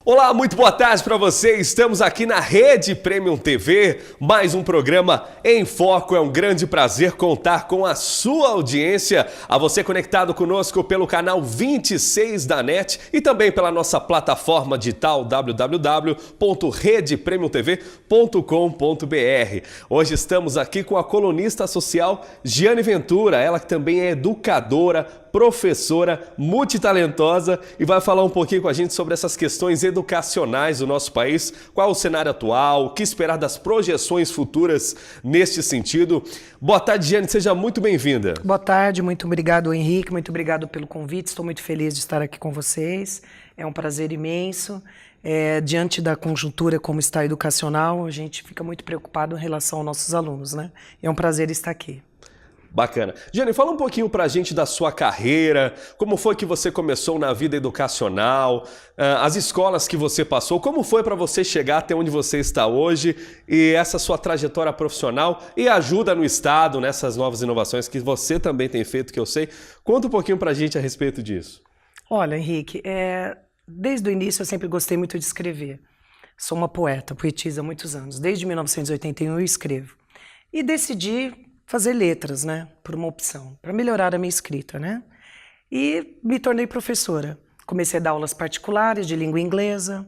Olá, muito boa tarde para você. Estamos aqui na Rede Premium TV, mais um programa em foco. É um grande prazer contar com a sua audiência, a você conectado conosco pelo canal 26 da NET e também pela nossa plataforma digital www.redepremiumtv.com.br. Hoje estamos aqui com a colunista social Giane Ventura, ela que também é educadora, professora, multitalentosa e vai falar um pouquinho com a gente sobre essas questões educacionais do nosso país, qual o cenário atual, o que esperar das projeções futuras neste sentido. Boa tarde, Giane, seja muito bem-vinda. Boa tarde, muito obrigado, Henrique, muito obrigado pelo convite, estou muito feliz de estar aqui com vocês, é um prazer imenso. Diante da conjuntura como está educacional, a gente fica muito preocupado em relação aos nossos alunos, né? É um prazer estar aqui. Bacana. Giane, fala um pouquinho pra gente da sua carreira, como foi que você começou na vida educacional, as escolas que você passou, como foi para você chegar até onde você está hoje e essa sua trajetória profissional e ajuda no Estado nessas novas inovações que você também tem feito, que eu sei. Conta um pouquinho pra gente a respeito disso. Olha, Henrique, desde o início eu sempre gostei muito de escrever. Sou uma poeta, poetisa há muitos anos. Desde 1981 eu escrevo. E decidi fazer letras, né, por uma opção, para melhorar a minha escrita, né? E me tornei professora. Comecei a dar aulas particulares de língua inglesa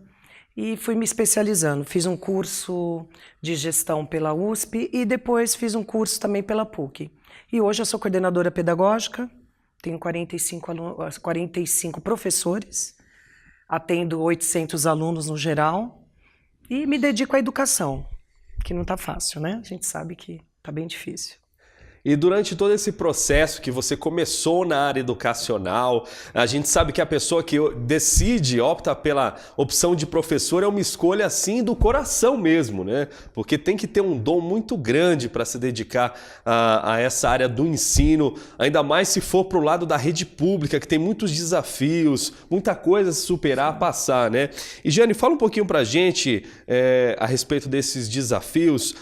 e fui me especializando. Fiz um curso de gestão pela USP e depois fiz um curso também pela PUC. E hoje eu sou coordenadora pedagógica, tenho 45 professores, atendo 800 alunos no geral e me dedico à educação, que não está fácil, né? A gente sabe que está bem difícil. E durante todo esse processo que você começou na área educacional, a gente sabe que a pessoa que decide, opta pela opção de professor é uma escolha assim do coração mesmo, né? Porque tem que ter um dom muito grande para se dedicar a essa área do ensino, ainda mais se for para o lado da rede pública, que tem muitos desafios, muita coisa a se superar, a passar, né? E Giane, fala um pouquinho para a gente a respeito desses desafios.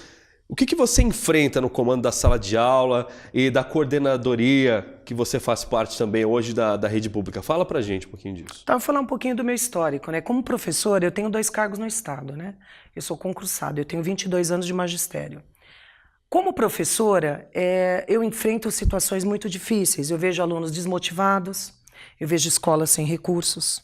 O que você enfrenta no comando da sala de aula e da coordenadoria que você faz parte também hoje da rede pública? Fala pra gente um pouquinho disso. Então, eu vou falar um pouquinho do meu histórico, né? Como professora, eu tenho 2 cargos no Estado, né? Eu sou concursada, eu tenho 22 anos de magistério. Como professora, eu enfrento situações muito difíceis. Eu vejo alunos desmotivados, eu vejo escolas sem recursos.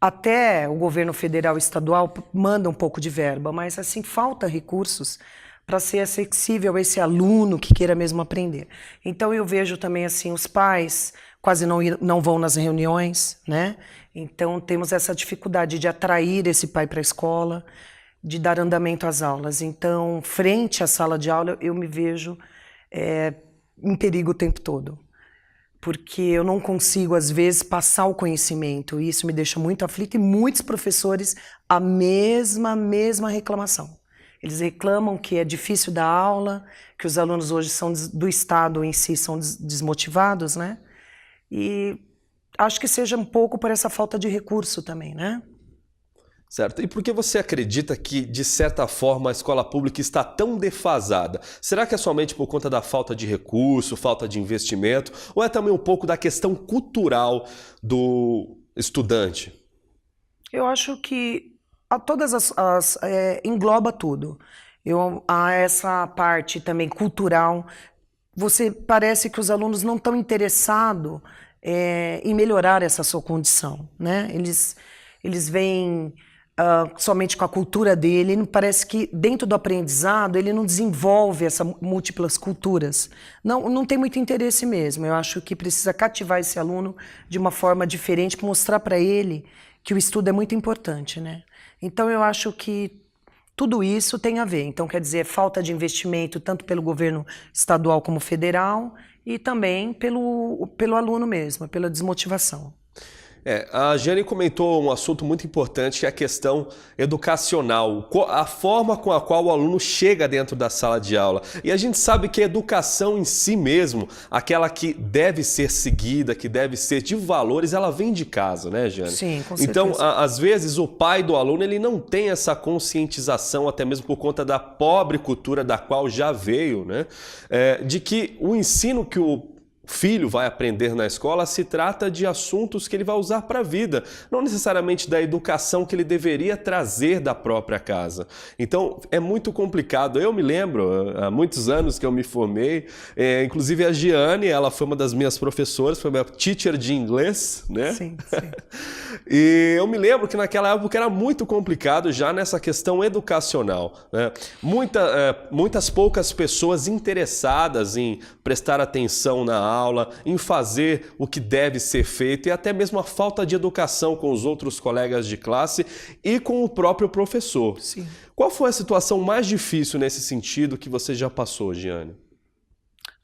Até o governo federal e estadual manda um pouco de verba, mas assim, falta recursos para ser acessível a esse aluno que queira mesmo aprender. Então eu vejo também assim, os pais quase não vão nas reuniões, né? Então temos essa dificuldade de atrair esse pai para a escola, de dar andamento às aulas. Então, frente à sala de aula, eu me vejo em perigo o tempo todo. Porque eu não consigo, às vezes, passar o conhecimento, e isso me deixa muito aflita, e muitos professores a mesma reclamação. Eles reclamam que é difícil dar aula, que os alunos hoje do Estado em si são desmotivados, né? E acho que seja um pouco por essa falta de recurso também, né? Certo. E por que você acredita que, de certa forma, a escola pública está tão defasada? Será que é somente por conta da falta de recurso, falta de investimento, ou é também um pouco da questão cultural do estudante? Eu acho que engloba tudo. Essa parte também cultural, parece que os alunos não estão interessados em melhorar essa sua condição, né? Eles vêm somente com a cultura dele, parece que dentro do aprendizado ele não desenvolve essas múltiplas culturas. Não tem muito interesse mesmo. Eu acho que precisa cativar esse aluno de uma forma diferente, para mostrar para ele que o estudo é muito importante, né? Então, eu acho que tudo isso tem a ver. Então, quer dizer, falta de investimento tanto pelo governo estadual como federal e também pelo aluno mesmo, pela desmotivação. A Giane comentou um assunto muito importante, que é a questão educacional, a forma com a qual o aluno chega dentro da sala de aula. E a gente sabe que a educação em si mesmo, aquela que deve ser seguida, que deve ser de valores, ela vem de casa, né, Giane? Sim, com certeza. Então, às vezes, o pai do aluno ele não tem essa conscientização, até mesmo por conta da pobre cultura da qual já veio, né? De que o ensino que o filho vai aprender na escola se trata de assuntos que ele vai usar para a vida, não necessariamente da educação que ele deveria trazer da própria casa. Então, é muito complicado. Eu me lembro, há muitos anos que eu me formei, inclusive a Giane, ela foi uma das minhas professoras, foi minha teacher de inglês, né? Sim, sim. E eu me lembro que naquela época era muito complicado já nessa questão educacional, né? Muitas poucas pessoas interessadas em prestar atenção na aula, em fazer o que deve ser feito e até mesmo a falta de educação com os outros colegas de classe e com o próprio professor. Sim. Qual foi a situação mais difícil nesse sentido que você já passou, Giane?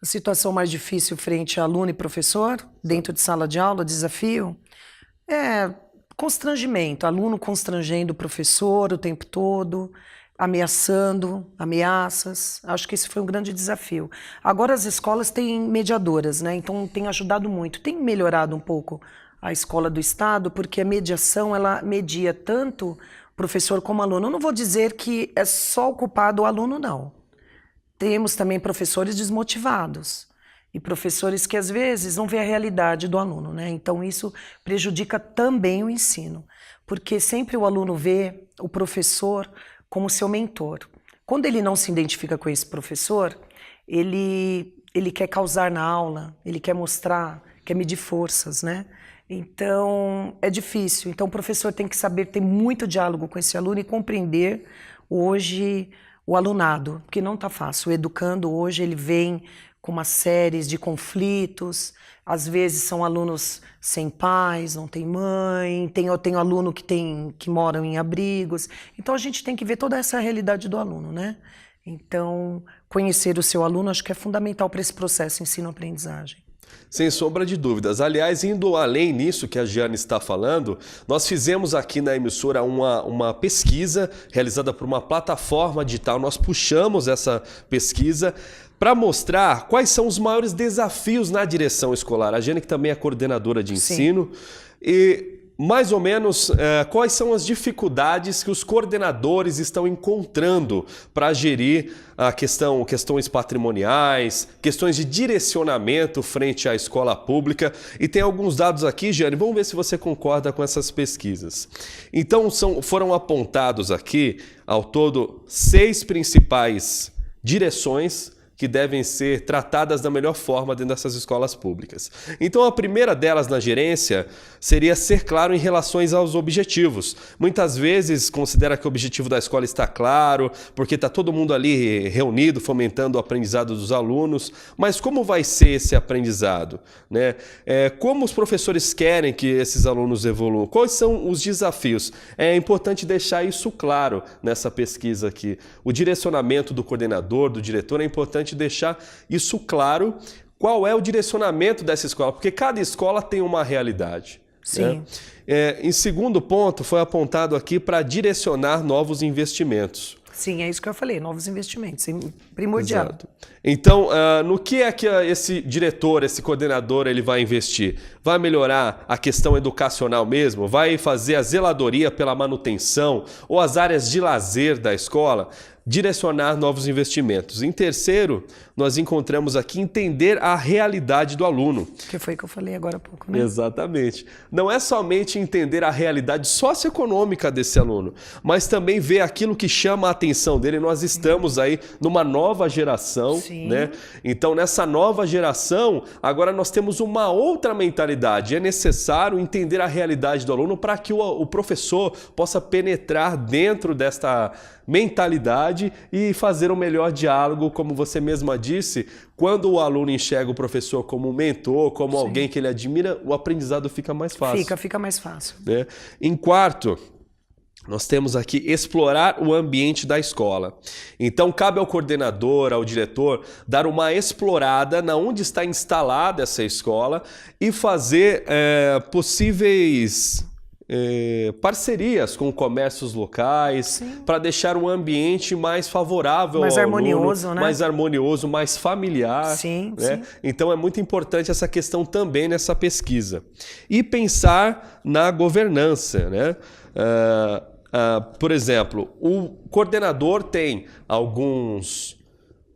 A situação mais difícil frente a aluno e professor, dentro de sala de aula, desafio, é constrangimento, aluno constrangendo o professor o tempo todo, ameaçando, ameaças. Acho que esse foi um grande desafio. Agora as escolas têm mediadoras, né? Então tem ajudado muito. Tem melhorado um pouco a escola do estado, porque a mediação ela media tanto professor como aluno. Eu não vou dizer que é só o culpado o aluno, não. Temos também professores desmotivados e professores que às vezes não vê a realidade do aluno, né? Então isso prejudica também o ensino, porque sempre o aluno vê o professor como seu mentor. Quando ele não se identifica com esse professor, ele quer causar na aula, ele quer mostrar, quer medir forças, né? Então é difícil. Então o professor tem que saber ter muito diálogo com esse aluno e compreender hoje o alunado, porque não está fácil. O educando hoje ele vem com uma série de conflitos, às vezes são alunos sem pais, não tem mãe, eu tenho aluno que moram em abrigos. Então a gente tem que ver toda essa realidade do aluno, né? Então, conhecer o seu aluno acho que é fundamental para esse processo ensino-aprendizagem. Sem sombra de dúvidas. Aliás, indo além nisso que a Giane está falando, nós fizemos aqui na emissora uma pesquisa realizada por uma plataforma digital. Nós puxamos essa pesquisa para mostrar quais são os maiores desafios na direção escolar. A Giane que também é coordenadora de ensino. Sim. E mais ou menos quais são as dificuldades que os coordenadores estão encontrando para gerir questões patrimoniais, questões de direcionamento frente à escola pública. E tem alguns dados aqui, Giane, vamos ver se você concorda com essas pesquisas. Então foram apontados aqui, ao todo, 6 principais direções que devem ser tratadas da melhor forma dentro dessas escolas públicas. Então a primeira delas na gerência seria ser claro em relação aos objetivos. Muitas vezes considera que o objetivo da escola está claro, porque está todo mundo ali reunido, fomentando o aprendizado dos alunos, mas como vai ser esse aprendizado, né? Como os professores querem que esses alunos evoluam? Quais são os desafios? É importante deixar isso claro nessa pesquisa aqui. O direcionamento do coordenador, do diretor, é importante deixar isso claro, qual é o direcionamento dessa escola, porque cada escola tem uma realidade. Sim. Né? Em segundo ponto, foi apontado aqui para direcionar novos investimentos. Sim, é isso que eu falei, novos investimentos, primordial. Exato. Então, no que é que esse diretor, esse coordenador, ele vai investir? Vai melhorar a questão educacional mesmo? Vai fazer a zeladoria pela manutenção ou as áreas de lazer da escola? Direcionar novos investimentos. Em terceiro, nós encontramos aqui entender a realidade do aluno. Que foi o que eu falei agora há pouco, né? Exatamente. Não é somente entender a realidade socioeconômica desse aluno, mas também ver aquilo que chama a atenção dele. Nós estamos aí numa nova geração, né? Então, nessa nova geração, agora nós temos uma outra mentalidade. É necessário entender a realidade do aluno para que o professor possa penetrar dentro desta mentalidade e fazer um melhor diálogo, como você mesma disse. Quando o aluno enxerga o professor como um mentor, como alguém que ele admira, o aprendizado fica mais fácil. Fica mais fácil. Né? Em quarto, nós temos aqui explorar o ambiente da escola. Então, cabe ao coordenador, ao diretor, dar uma explorada na onde está instalada essa escola e fazer possíveis parcerias com comércios locais para deixar um ambiente mais favorável mais ao harmonioso, aluno, né? mais harmonioso, mais familiar. Né? Então é muito importante essa questão também nessa pesquisa. E pensar na governança, né? Por exemplo, o coordenador tem alguns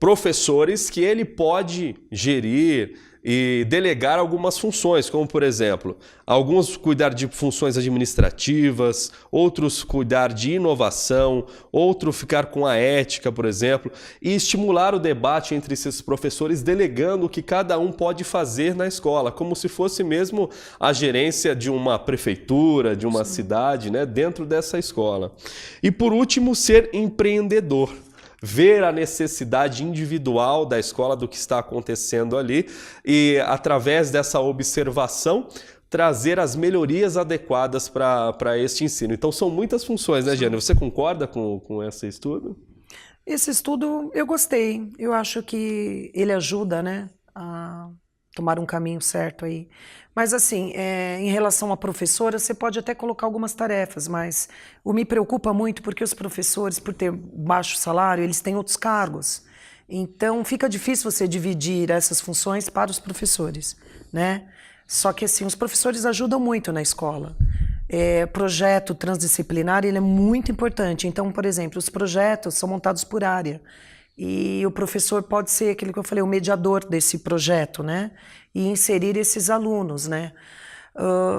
professores que ele pode gerir, e delegar algumas funções, como por exemplo, alguns cuidar de funções administrativas, outros cuidar de inovação, outro ficar com a ética, por exemplo, e estimular o debate entre esses professores, delegando o que cada um pode fazer na escola, como se fosse mesmo a gerência de uma prefeitura, de uma cidade, né, dentro dessa escola. E por último, ser empreendedor. Ver a necessidade individual da escola, do que está acontecendo ali e, através dessa observação, trazer as melhorias adequadas para este ensino. Então, são muitas funções, né, Giane? Você concorda com esse estudo? Esse estudo eu gostei. Eu acho que ele ajuda, né, a tomar um caminho certo aí. Mas assim, em relação à professora, você pode até colocar algumas tarefas, mas o me preocupa muito porque os professores, por ter baixo salário, eles têm outros cargos. Então fica difícil você dividir essas funções para os professores, né? Só que assim, os professores ajudam muito na escola. Projeto transdisciplinar, ele é muito importante. Então, por exemplo, os projetos são montados por área. E o professor pode ser aquele que eu falei, o mediador desse projeto, né? E inserir esses alunos, né?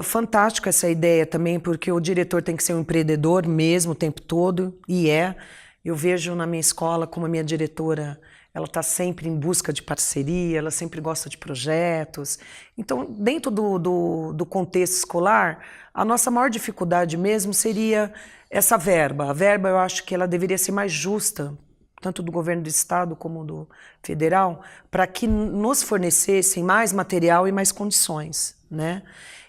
Fantástico essa ideia também, porque o diretor tem que ser um empreendedor mesmo o tempo todo, e é. Eu vejo na minha escola como a minha diretora, ela está sempre em busca de parceria, ela sempre gosta de projetos. Então, dentro do contexto escolar, a nossa maior dificuldade mesmo seria essa verba. A verba, eu acho que ela deveria ser mais justa, tanto do governo do estado como do federal, para que nos fornecessem mais material e mais condições, né?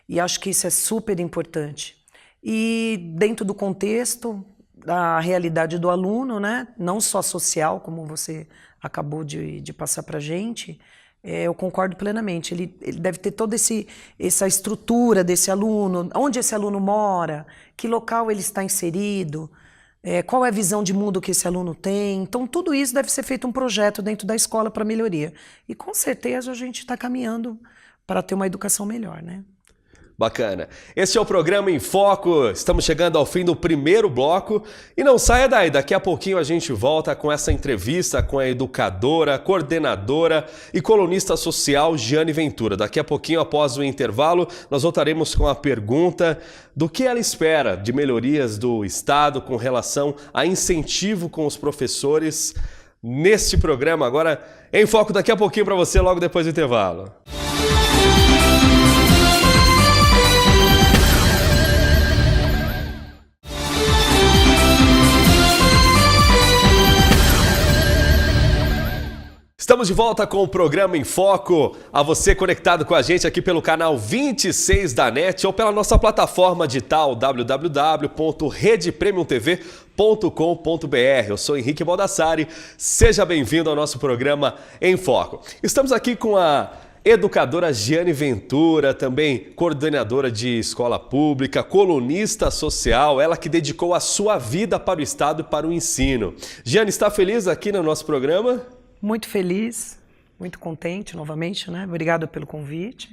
E acho que isso é super importante. E dentro do contexto, da realidade do aluno, né? Não só social, como você acabou de passar para a gente, eu concordo plenamente. Ele deve ter toda essa estrutura desse aluno, onde esse aluno mora, que local ele está inserido, qual é a visão de mundo que esse aluno tem. Então, tudo isso deve ser feito um projeto dentro da escola para melhoria. E, com certeza, a gente está caminhando para ter uma educação melhor, né? Bacana. Este é o programa Em Foco. Estamos chegando ao fim do primeiro bloco. E não saia daí, daqui a pouquinho a gente volta com essa entrevista com a educadora, coordenadora e colunista social Giane Ventura. Daqui a pouquinho, após o intervalo, nós voltaremos com a pergunta do que ela espera de melhorias do Estado com relação a incentivo com os professores neste programa. Agora, Em Foco, daqui a pouquinho para você, logo depois do intervalo. Estamos de volta com o programa Em Foco. A você conectado com a gente aqui pelo canal 26 da NET ou pela nossa plataforma digital www.redepremiumtv.com.br. Eu sou Henrique Baldassari, seja bem-vindo ao nosso programa Em Foco. Estamos aqui com a educadora Giane Ventura, também coordenadora de escola pública, colunista social, ela que dedicou a sua vida para o Estado e para o ensino. Giane, está feliz aqui no nosso programa? Muito feliz, muito contente novamente, né? Obrigada pelo convite.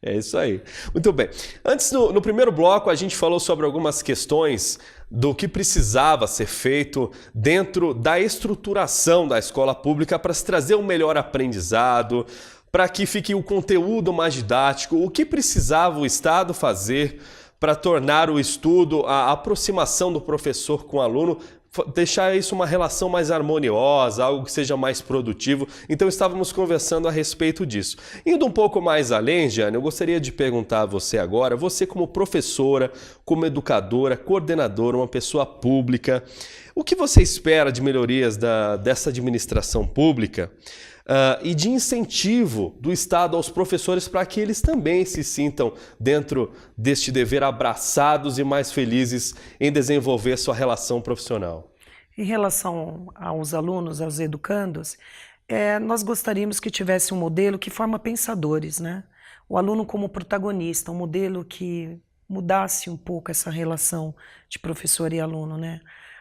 É isso aí. Muito bem. Antes, no primeiro bloco, a gente falou sobre algumas questões do que precisava ser feito dentro da estruturação da escola pública para se trazer um melhor aprendizado, para que fique o conteúdo mais didático, o que precisava o Estado fazer para tornar o estudo, a aproximação do professor com o aluno, deixar isso uma relação mais harmoniosa, algo que seja mais produtivo. Então estávamos conversando a respeito disso. Indo um pouco mais além, Giane, eu gostaria de perguntar a você agora, você como professora, como educadora, coordenadora, uma pessoa pública, o que você espera de melhorias dessa administração pública e de incentivo do Estado aos professores para que eles também se sintam dentro deste dever abraçados e mais felizes em desenvolver sua relação profissional? Em relação aos alunos, aos educandos, nós gostaríamos que tivesse um modelo que forma pensadores, né? O aluno como protagonista, um modelo que mudasse um pouco essa relação de professor e aluno, né?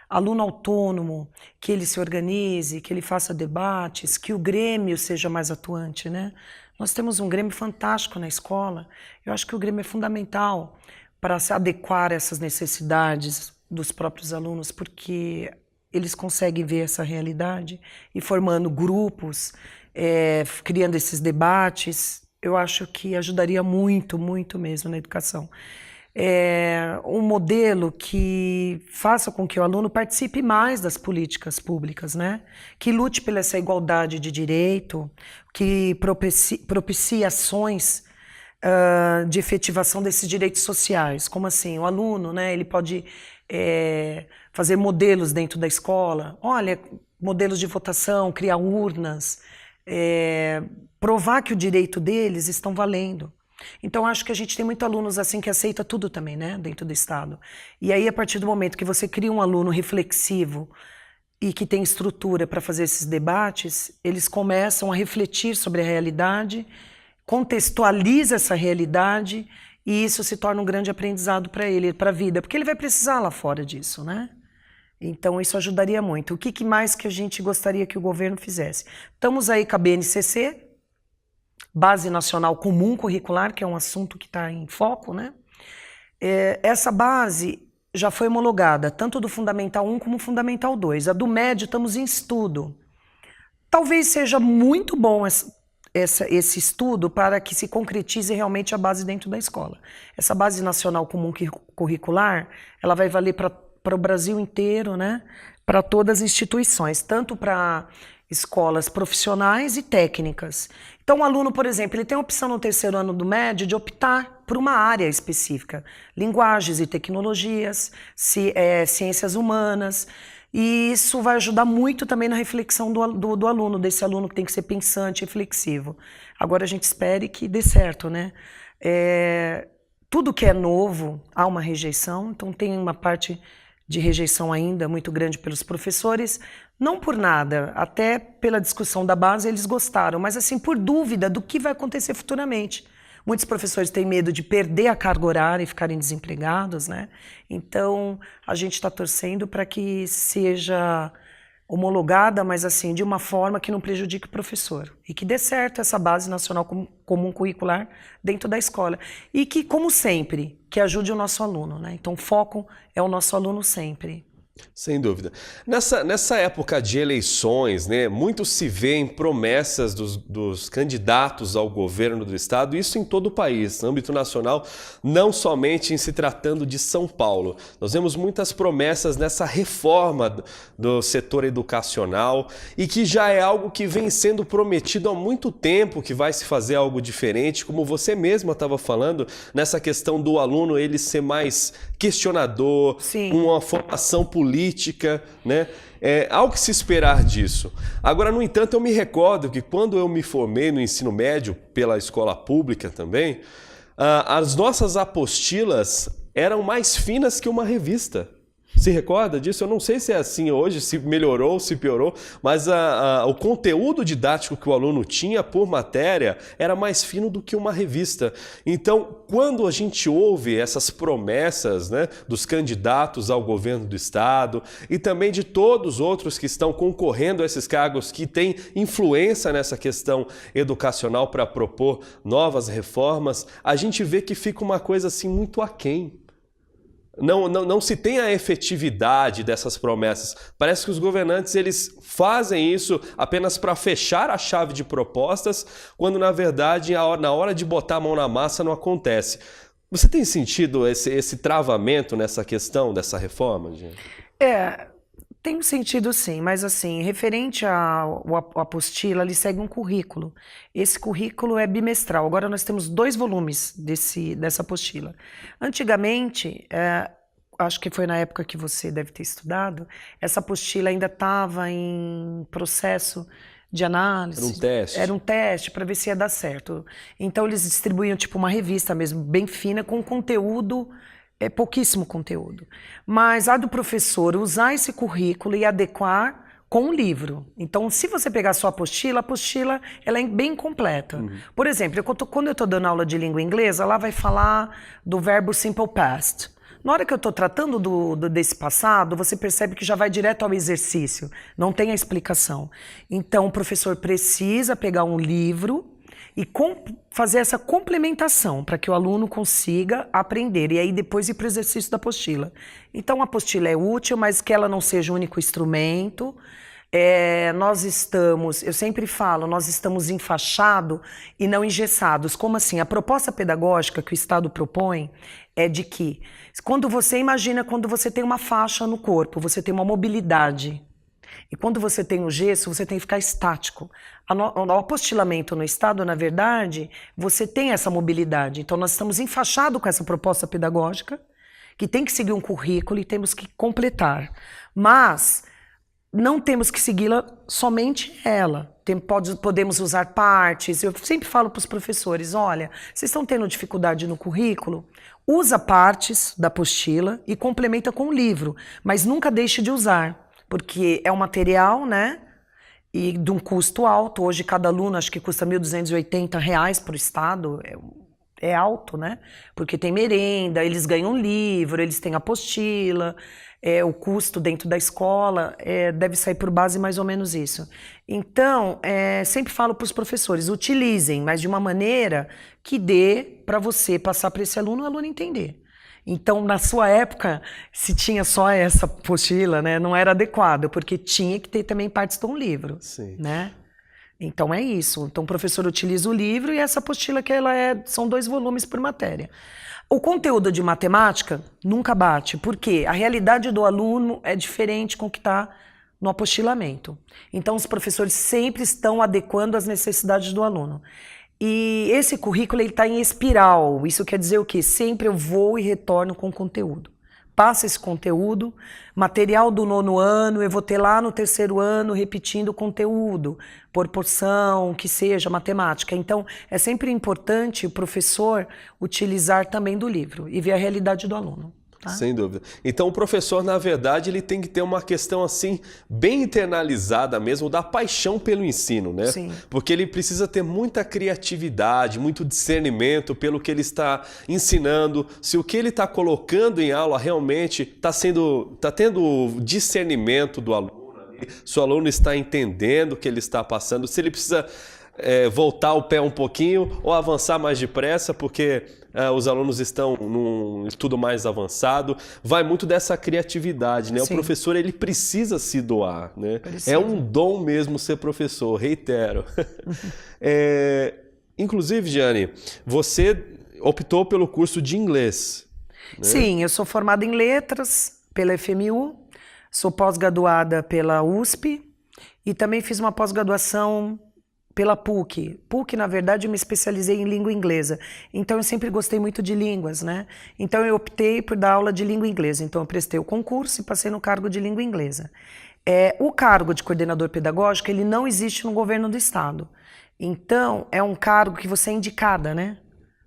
Aluno autônomo, que ele se organize, que ele faça debates, que o Grêmio seja mais atuante, né? Nós temos um Grêmio fantástico na escola. Eu acho que o Grêmio é fundamental para se adequar a essas necessidades dos próprios alunos, porque eles conseguem ver essa realidade e formando grupos criando esses debates, eu acho que ajudaria muito, muito mesmo na educação. Um modelo que faça com que o aluno participe mais das políticas públicas, né? Que lute pela essa igualdade de direito, que propicie ações de efetivação desses direitos sociais. Como assim? O aluno, né, ele pode fazer modelos dentro da escola, olha, modelos de votação, criar urnas, provar que o direito deles estão valendo. Então, acho que a gente tem muitos alunos assim que aceita tudo também, né, dentro do Estado. E aí, a partir do momento que você cria um aluno reflexivo e que tem estrutura para fazer esses debates, eles começam a refletir sobre a realidade, contextualiza essa realidade e isso se torna um grande aprendizado para ele, para a vida, porque ele vai precisar lá fora disso, né? Então, isso ajudaria muito. O que mais que a gente gostaria que o governo fizesse? Estamos aí com a BNCC, Base Nacional Comum Curricular, que é um assunto que está em foco, né? Essa base já foi homologada, tanto do Fundamental 1 como Fundamental 2. A do médio estamos em estudo. Talvez seja muito bom esse estudo para que se concretize realmente a base dentro da escola. Essa Base Nacional Comum Curricular, ela vai valer para o Brasil inteiro, né? Para todas as instituições, tanto para escolas profissionais e técnicas. Então, o aluno, por exemplo, ele tem a opção no terceiro ano do médio de optar por uma área específica, linguagens e tecnologias, ciências humanas, e isso vai ajudar muito também na reflexão do aluno, desse aluno que tem que ser pensante e reflexivo. Agora a gente espere que dê certo, né? Tudo que é novo, há uma rejeição, então tem uma parte de rejeição ainda muito grande pelos professores, não por nada, até pela discussão da base eles gostaram, mas assim, por dúvida do que vai acontecer futuramente. Muitos professores têm medo de perder a carga horária e ficarem desempregados, né? Então, a gente está torcendo para que seja homologada, mas assim, de uma forma que não prejudique o professor. E que dê certo essa Base Nacional Comum Curricular dentro da escola. E que, como sempre, que ajude o nosso aluno, né? Então, o foco é o nosso aluno sempre. Sem dúvida. Nessa época de eleições, né, muito se vê em promessas dos candidatos ao governo do estado, isso em todo o país, no âmbito nacional, não somente em se tratando de São Paulo. Nós vemos muitas promessas nessa reforma do setor educacional e que já é algo que vem sendo prometido há muito tempo, que vai se fazer algo diferente, como você mesma estava falando, nessa questão do aluno ele ser mais questionador, Sim. uma formação política, né? Há o que se esperar disso. Agora, no entanto, eu me recordo que quando eu me formei no ensino médio, pela escola pública também, as nossas apostilas eram mais finas que uma revista. Se recorda disso? Eu não sei se é assim hoje, se melhorou, se piorou, mas o conteúdo didático que o aluno tinha por matéria era mais fino do que uma revista. Então, quando a gente ouve essas promessas, né, dos candidatos ao governo do estado e também de todos os outros que estão concorrendo a esses cargos que têm influência nessa questão educacional para propor novas reformas, a gente vê que fica uma coisa assim muito aquém. Não se tem a efetividade dessas promessas. Parece que os governantes eles fazem isso apenas para fechar a chave de propostas, quando na verdade na hora de botar a mão na massa não acontece. Você tem sentido esse travamento nessa questão dessa reforma, gente? Tem sentido sim, mas assim, referente ao apostila, ele segue um currículo. Esse currículo é bimestral. Agora nós temos 2 volumes dessa apostila. Antigamente, acho que foi na época que você deve ter estudado, essa apostila ainda estava em processo de análise. Era um teste. Era um teste para ver se ia dar certo. Então eles distribuíam tipo uma revista mesmo, bem fina, com conteúdo... pouquíssimo conteúdo. Mas a do professor usar esse currículo e adequar com o livro. Então, se você pegar a sua apostila, a apostila ela é bem completa. Por exemplo, quando eu estou dando aula de língua inglesa, lá vai falar do verbo simple past. Na hora que eu estou tratando desse passado, você percebe que já vai direto ao exercício. Não tem a explicação. Então, o professor precisa pegar um livro e fazer essa complementação para que o aluno consiga aprender e aí depois ir para o exercício da apostila. Então a apostila é útil, mas que ela não seja o único instrumento, Eu sempre falo, nós estamos enfaixados e não engessados. Como assim? A proposta pedagógica que o Estado propõe é de que, quando você tem uma faixa no corpo, você tem uma mobilidade. E quando você tem o gesso, você tem que ficar estático. O apostilamento no Estado, na verdade, você tem essa mobilidade. Então, nós estamos enfaixados com essa proposta pedagógica, que tem que seguir um currículo e temos que completar. Mas não temos que segui-la somente ela. Podemos usar partes. Eu sempre falo para os professores, olha, vocês estão tendo dificuldade no currículo? Usa partes da apostila e complementa com o livro, mas nunca deixe de usar, porque é um material, né, e de um custo alto. Hoje cada aluno acho que custa R$ 1.280 para o Estado, é alto, né? Porque tem merenda, eles ganham um livro, eles têm apostila, o custo dentro da escola deve sair por base mais ou menos isso. Então, sempre falo para os professores, utilizem, mas de uma maneira que dê para você passar para esse aluno, o aluno entender. Então, na sua época, se tinha só essa apostila, né, não era adequado, porque tinha que ter também partes de um livro, Sim. né? Então é isso. Então o professor utiliza o livro e essa apostila que são 2 volumes por matéria. O conteúdo de matemática nunca bate, porque a realidade do aluno é diferente com o que está no apostilamento. Então os professores sempre estão adequando às necessidades do aluno. E esse currículo está em espiral. Isso quer dizer o quê? Sempre eu vou e retorno com conteúdo. Passa esse conteúdo, material do 9º ano, eu vou ter lá no 3º ano repetindo o conteúdo, por porção, que seja, matemática. Então, é sempre importante o professor utilizar também do livro e ver a realidade do aluno. Tá? Sem dúvida. Então o professor, na verdade, ele tem que ter uma questão assim, bem internalizada mesmo, da paixão pelo ensino, né? Sim. Porque ele precisa ter muita criatividade, muito discernimento pelo que ele está ensinando, se o que ele está colocando em aula realmente está tendo discernimento do aluno, se o aluno está entendendo o que ele está passando, se ele precisa voltar o pé um pouquinho ou avançar mais depressa, porque os alunos estão num estudo mais avançado. Vai muito dessa criatividade, né? Sim. O professor, ele precisa se doar, né? Precisa. É um dom mesmo ser professor, reitero. Inclusive, Giane, você optou pelo curso de inglês, né? Sim, eu sou formada em letras pela FMU, sou pós-graduada pela USP e também fiz uma pós-graduação pela PUC. PUC, na verdade, eu me especializei em língua inglesa. Então, eu sempre gostei muito de línguas, né? Então, eu optei por dar aula de língua inglesa. Então, eu prestei o concurso e passei no cargo de língua inglesa. O cargo de coordenador pedagógico, ele não existe no governo do Estado. Então, é um cargo que você é indicada, né?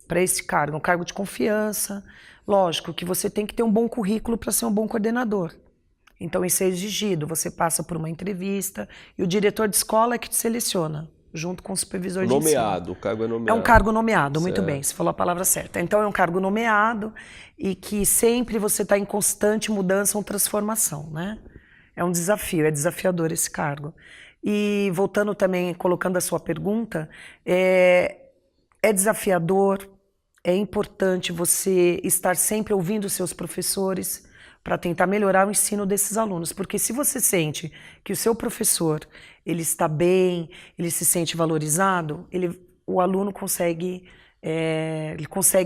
Para esse cargo, é um cargo de confiança. Lógico que você tem que ter um bom currículo para ser um bom coordenador. Então, isso é exigido. Você passa por uma entrevista e o diretor de escola é que te seleciona, junto com o supervisor de ensino. Nomeado, o cargo é nomeado. É um cargo nomeado, muito Certo. bem, você falou a palavra certa. Então é um cargo nomeado e que sempre você está em constante mudança ou transformação, né? É um desafio, é desafiador esse cargo. E voltando também, colocando a sua pergunta, é desafiador, é importante você estar sempre ouvindo os seus professores para tentar melhorar o ensino desses alunos, porque se você sente que o seu professor ele está bem, ele se sente valorizado, o aluno consegue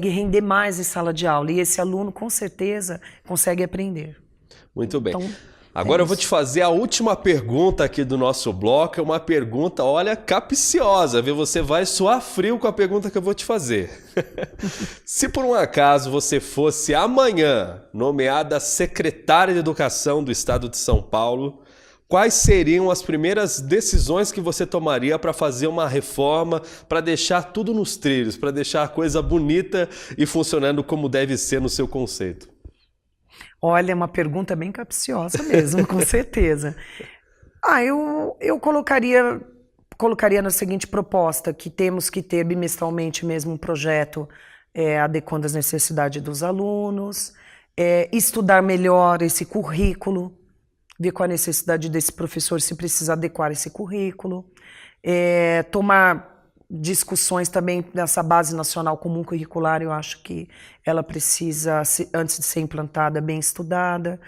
render mais em sala de aula e esse aluno com certeza consegue aprender. Muito bem. Então, Agora eu vou te fazer a última pergunta aqui do nosso bloco. É uma pergunta, olha, capciosa, viu? Você vai suar frio com a pergunta que eu vou te fazer. Se por um acaso você fosse amanhã nomeada secretária de Educação do Estado de São Paulo, quais seriam as primeiras decisões que você tomaria para fazer uma reforma, para deixar tudo nos trilhos, para deixar a coisa bonita e funcionando como deve ser no seu conceito? Olha, é uma pergunta bem capciosa mesmo, com certeza. Eu colocaria na seguinte proposta, que temos que ter bimestralmente mesmo um projeto adequando às necessidades dos alunos, estudar melhor esse currículo, ver qual a necessidade desse professor, se precisa adequar esse currículo, tomar discussões também nessa base nacional comum curricular. Eu acho que ela precisa, antes de ser implantada, bem estudada.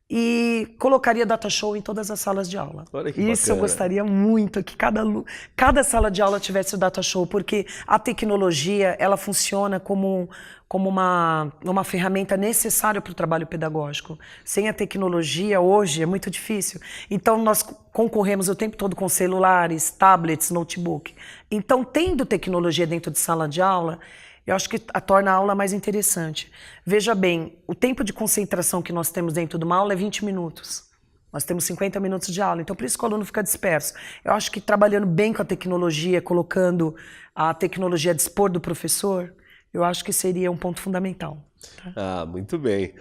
e colocaria data show em todas as salas de aula. Olha que Isso eu bacana. gostaria muito, que cada sala de aula tivesse o data show, porque a tecnologia, ela funciona como uma ferramenta necessária para o trabalho pedagógico. Sem a tecnologia, hoje, é muito difícil. Então, nós concorremos o tempo todo com celulares, tablets, notebook. Então, tendo tecnologia dentro de sala de aula, eu acho que torna a aula mais interessante. Veja bem, o tempo de concentração que nós temos dentro de uma aula é 20 minutos. Nós temos 50 minutos de aula, então por isso que o aluno fica disperso. Eu acho que trabalhando bem com a tecnologia, colocando a tecnologia a dispor do professor, eu acho que seria um ponto fundamental. Tá? Ah, muito bem.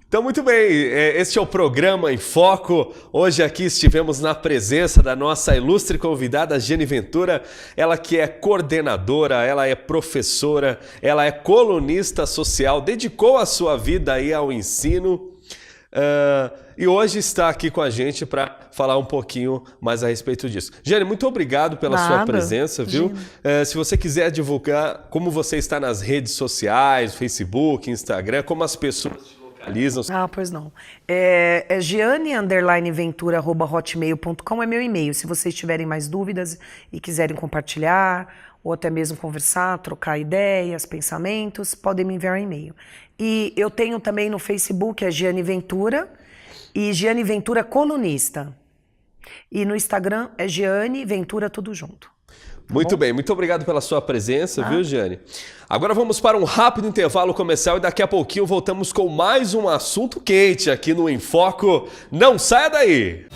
Então, muito bem, este é o programa em Foco. Hoje aqui estivemos na presença da nossa ilustre convidada, Giane Ventura, ela que é coordenadora, ela é professora, ela é colunista social, dedicou a sua vida aí ao ensino e hoje está aqui com a gente para falar um pouquinho mais a respeito disso. Giane, muito obrigado pela sua presença, viu? Se você quiser divulgar como você está nas redes sociais, Facebook, Instagram, como as pessoas... Ah, pois não. É giane_ventura@hotmail.com é meu e-mail. Se vocês tiverem mais dúvidas e quiserem compartilhar, ou até mesmo conversar, trocar ideias, pensamentos, podem me enviar um e-mail. E eu tenho também no Facebook, é Giane Ventura, e Giane Ventura Colunista. E no Instagram é Giane Ventura tudo junto. Muito bem, muito obrigado pela sua presença, viu, Giane? Agora vamos para um rápido intervalo comercial e daqui a pouquinho voltamos com mais um assunto quente aqui no Em Foco. Não saia daí!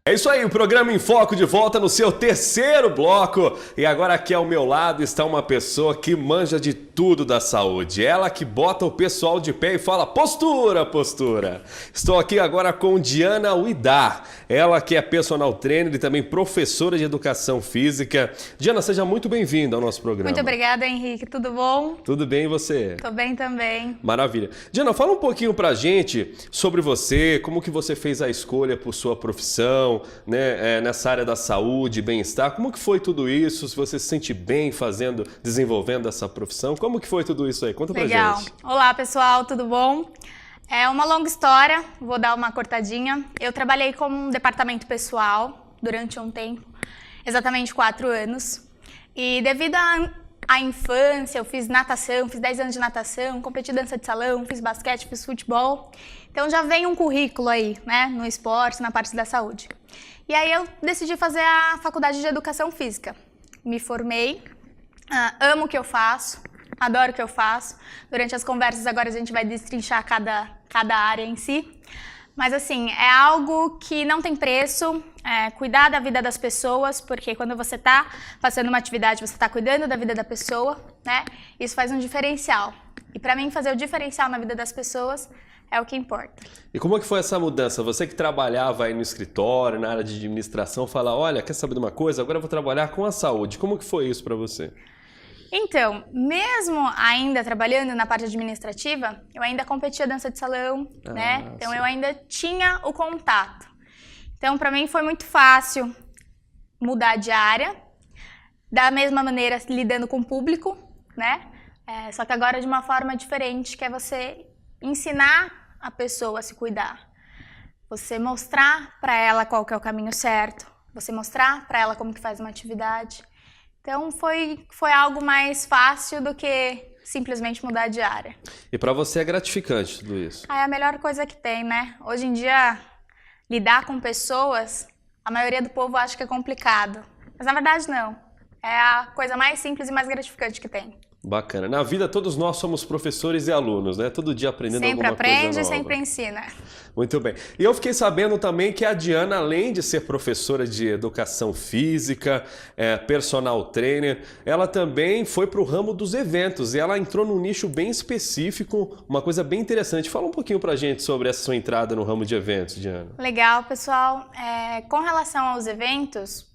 É isso aí, o programa Em Foco de volta no seu terceiro bloco. E agora aqui ao meu lado está uma pessoa que manja de tudo da saúde. Ela que bota o pessoal de pé e fala postura, postura. Estou aqui agora com Diana Uidar. Ela que é personal trainer e também professora de educação física. Diana, seja muito bem-vinda ao nosso programa. Muito obrigada, Henrique. Tudo bom? Tudo bem e você? Tô bem também. Maravilha. Diana, fala um pouquinho pra gente sobre você, como que você fez a escolha por sua profissão, né, nessa área da saúde, bem-estar. Como que foi tudo isso? Se você se sente bem desenvolvendo essa profissão, como que foi tudo isso aí? Conta pra gente. Olá, pessoal, tudo bom? É uma longa história, vou dar uma cortadinha. Eu trabalhei como departamento pessoal durante um tempo, exatamente 4 anos. E devido à infância, eu fiz natação, fiz 10 anos de natação, competi dança de salão, fiz basquete, fiz futebol. Então já vem um currículo aí, né, no esporte, na parte da saúde. E aí eu decidi fazer a faculdade de educação física. Me formei, amo o que eu faço, adoro o que eu faço. Durante as conversas agora a gente vai destrinchar cada área em si. Mas assim, é algo que não tem preço, cuidar da vida das pessoas, porque quando você está fazendo uma atividade, você está cuidando da vida da pessoa, né? Isso faz um diferencial. E para mim fazer o diferencial na vida das pessoas é o que importa. E como é que foi essa mudança? Você que trabalhava aí no escritório, na área de administração, fala, olha, quer saber de uma coisa? Agora eu vou trabalhar com a saúde. Como que foi isso para você? Então, mesmo ainda trabalhando na parte administrativa, eu ainda competia dança de salão, né? Então eu ainda tinha o contato. Então para mim foi muito fácil mudar de área, da mesma maneira lidando com o público, né? Só que agora de uma forma diferente, que é você ensinar a pessoa a se cuidar. Você mostrar para ela qual que é o caminho certo, você mostrar para ela como que faz uma atividade. Então foi algo mais fácil do que simplesmente mudar de área. E para você é gratificante tudo isso? É a melhor coisa que tem, né? Hoje em dia, lidar com pessoas, a maioria do povo acha que é complicado. Mas na verdade não. É a coisa mais simples e mais gratificante que tem. Bacana. Na vida todos nós somos professores e alunos, né? Todo dia aprendendo sempre alguma coisa nova. Sempre aprende, sempre ensina. Muito bem. E eu fiquei sabendo também que a Diana, além de ser professora de educação física, personal trainer, ela também foi para o ramo dos eventos e ela entrou num nicho bem específico, uma coisa bem interessante. Fala um pouquinho pra gente sobre essa sua entrada no ramo de eventos, Diana. Legal, pessoal. Com relação aos eventos,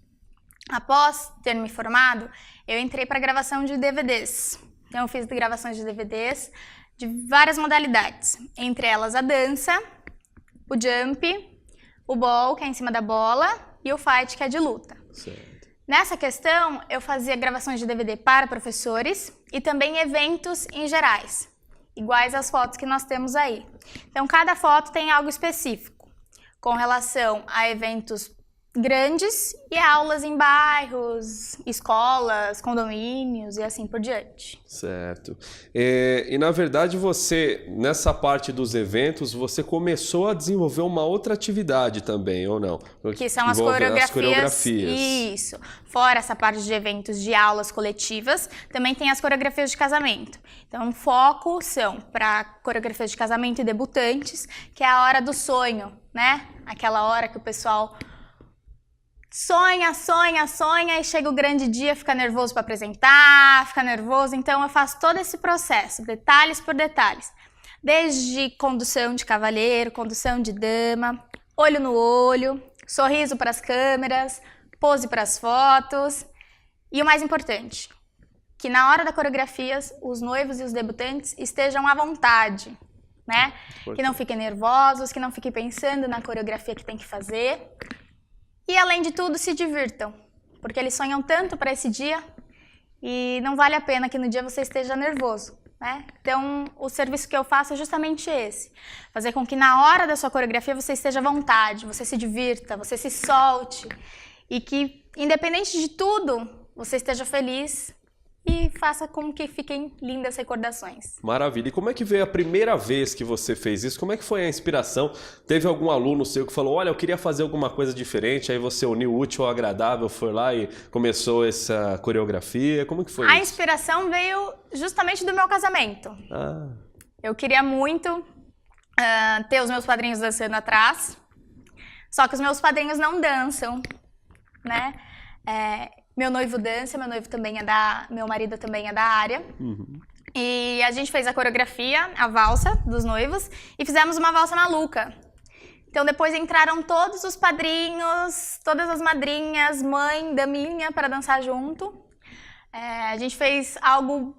após ter me formado, eu entrei para gravação de DVDs. Então eu fiz gravações de DVDs de várias modalidades, entre elas a dança, o jump, o ball, que é em cima da bola, e o fight, que é de luta. Certo. Nessa questão, eu fazia gravações de DVD para professores e também eventos em gerais, iguais às fotos que nós temos aí. Então, cada foto tem algo específico, com relação a eventos grandes e aulas em bairros, escolas, condomínios e assim por diante. Certo. E na verdade você, nessa parte dos eventos, você começou a desenvolver uma outra atividade também, ou não? Que são as coreografias. Isso. Fora essa parte de eventos de aulas coletivas, também tem as coreografias de casamento. Então, o foco são para coreografias de casamento e debutantes, que é a hora do sonho, né? Aquela hora que o pessoal sonha, sonha, sonha e chega o grande dia, fica nervoso para apresentar, fica nervoso. Então eu faço todo esse processo, detalhes por detalhes. Desde condução de cavalheiro, condução de dama, olho no olho, sorriso para as câmeras, pose para as fotos. E o mais importante, que na hora da coreografia os noivos e os debutantes estejam à vontade, né? Que não fiquem nervosos, que não fiquem pensando na coreografia que tem que fazer. E, além de tudo, se divirtam, porque eles sonham tanto para esse dia e não vale a pena que no dia você esteja nervoso, né? Então, o serviço que eu faço é justamente esse, fazer com que na hora da sua coreografia você esteja à vontade, você se divirta, você se solte e que, independente de tudo, você esteja feliz e faça com que fiquem lindas recordações. Maravilha. E como é que veio a primeira vez que você fez isso? Como é que foi a inspiração? Teve algum aluno seu que falou, olha, eu queria fazer alguma coisa diferente, aí você uniu o útil ao agradável, foi lá e começou essa coreografia? Como que foi A isso? inspiração veio justamente do meu casamento. Eu queria muito ter os meus padrinhos dançando atrás, só que os meus padrinhos não dançam, né? Meu noivo dança, meu marido também é da área. Uhum. E a gente fez a coreografia, a valsa dos noivos, e fizemos uma valsa maluca. Então depois entraram todos os padrinhos, todas as madrinhas, mãe, daminha, para dançar junto. A gente fez algo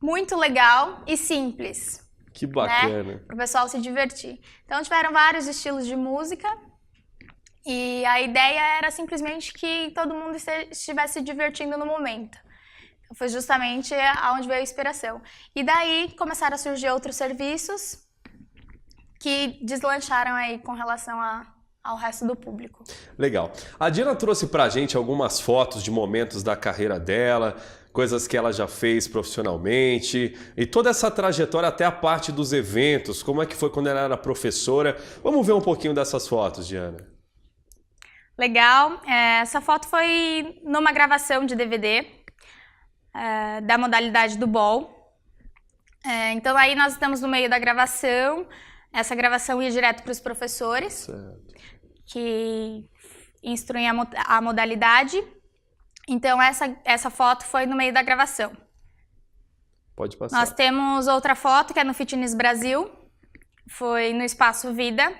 muito legal e simples. Que bacana. Né? Para o pessoal se divertir. Então tiveram vários estilos de música. E a ideia era simplesmente que todo mundo estivesse se divertindo no momento. Então, foi justamente aonde veio a inspiração. E daí começaram a surgir outros serviços que deslancharam aí com relação ao resto do público. Legal. A Diana trouxe pra gente algumas fotos de momentos da carreira dela, coisas que ela já fez profissionalmente e toda essa trajetória até a parte dos eventos, como é que foi quando ela era professora. Vamos ver um pouquinho dessas fotos, Diana. Legal. Essa foto foi numa gravação de DVD da modalidade do ball. Então aí nós estamos no meio da gravação. Essa gravação ia direto para os professores, certo, que instruem a modalidade. Então essa foto foi no meio da gravação. Pode passar. Nós temos outra foto que é no Fitness Brasil. Foi no Espaço Vida.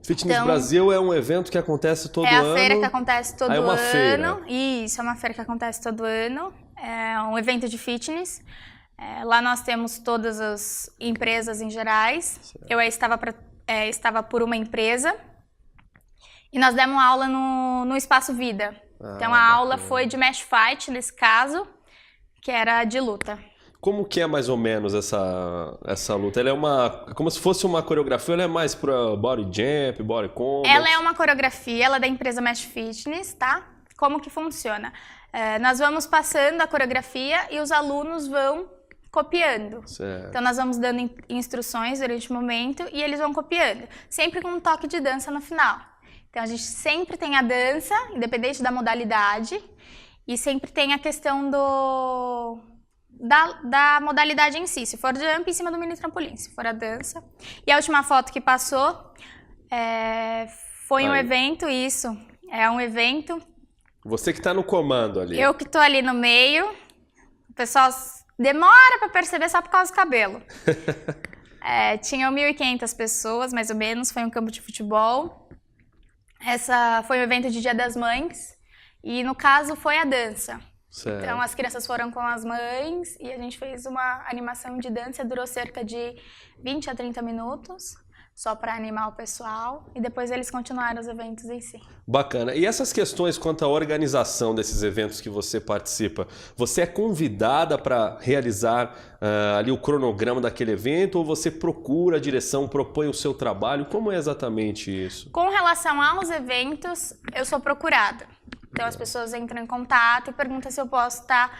Fitness Brasil é um evento que acontece todo ano. É a feira que acontece todo ano. Feira. Isso, é uma feira que acontece todo ano. É um evento de fitness. Lá nós temos todas as empresas em gerais. Certo. Eu estava por uma empresa. E nós demos aula no Espaço Vida. Então a aula foi de match fight, nesse caso, que era de luta. Como que é mais ou menos essa luta? Ela é como se fosse uma coreografia, ela é mais para body jump, body combat? Ela é uma coreografia, ela é da empresa Mesh Fitness, tá? Como que funciona? Nós vamos passando a coreografia e os alunos vão copiando. Certo. Então nós vamos dando instruções durante o momento e eles vão copiando, sempre com um toque de dança no final. Então a gente sempre tem a dança, independente da modalidade, e sempre tem a questão da modalidade em si. Se for jump, em cima do mini trampolim. Se for a dança. E a última foto que passou foi um evento, isso. É um evento. Você que está no comando ali. Eu que estou ali no meio. O pessoal demora para perceber só por causa do cabelo. Tinham 1.500 pessoas, mais ou menos. Foi um campo de futebol. Essa foi um evento de Dia das Mães. E, no caso, foi a dança. Certo. Então, as crianças foram com as mães e a gente fez uma animação de dança, durou cerca de 20 a 30 minutos. só para animar o pessoal, e depois eles continuaram os eventos em si. Bacana. E essas questões quanto à organização desses eventos que você participa, você é convidada para realizar ali o cronograma daquele evento ou você procura a direção, propõe o seu trabalho? Como é exatamente isso? Com relação aos eventos, eu sou procurada. Então as pessoas entram em contato e perguntam se eu posso estar,